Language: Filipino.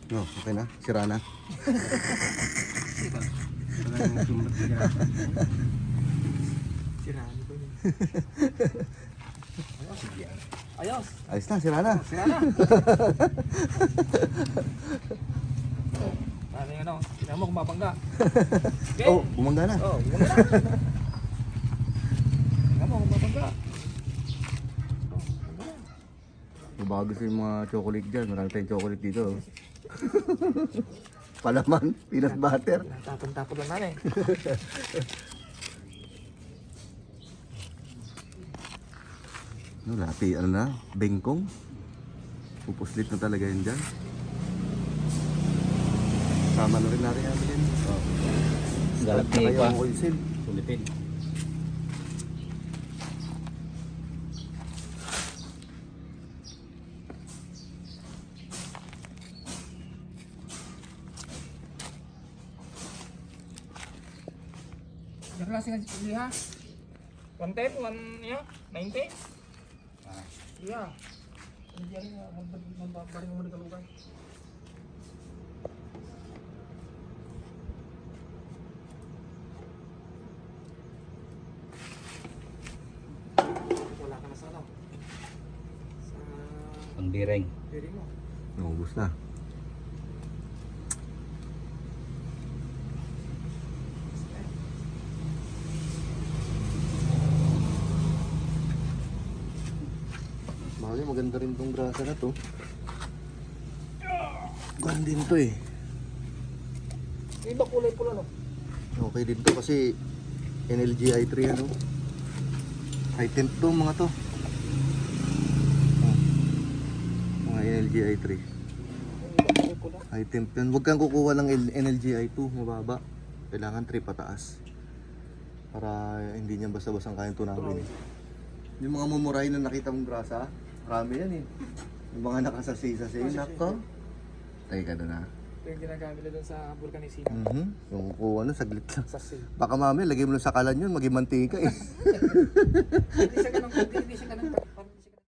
No, okay na. Sira na. Siraan ba yun? Ayos! Ayos na, sira na. Sira na! Ano yung ano? Tingnan mo kung mabangga. Okay? Oh, bumangga na. Oh, bumangga na! Tingnan mo kung mabangga. Oh, bumangga na. Bago sa yung mga chocolate dyan. Marami tayong chocolate dito. Oh. Palaman, peanut butter. Tapon-tapon lang namin. No, lapi, ano na, bengkong. Pupuslit na talaga yun dyan. Sama na rin natin yan din. Oh. Galati Saka pa. yung oil seal. Sulitin. Yung klase nga si ha? 110? 90? Yeah. Hindi yan nga, magbabaling mo na kalukan. Wala ka na sa ano? Sa Pangdireng. diri mo. Naubos na. Mali, maganda rin tong grasa na to. Ganda din to eh. Yung iba kulay pula no? Okay din to kasi NLG i3 ano. High temp to mga to. Oh. Mga NLG i3. Yung iba kulay pula. High temp yan. Huwag kang kukuha ng NLG i2 mababa. Kailangan 3 pataas. Para hindi niya basta-basta kayang tunawin. Yung mga mumuray na nakita mong grasa, marami yan eh. Yung mga nakasasi-sasi, nako. Tayo ka doon ha. Ito yung ginagamit nila doon sa vulcanisina. Yung kukuha na, saglit lang. Sa sil. Baka mami, lagay mo lang sa kalan yun, maging mantika eh. Hindi siya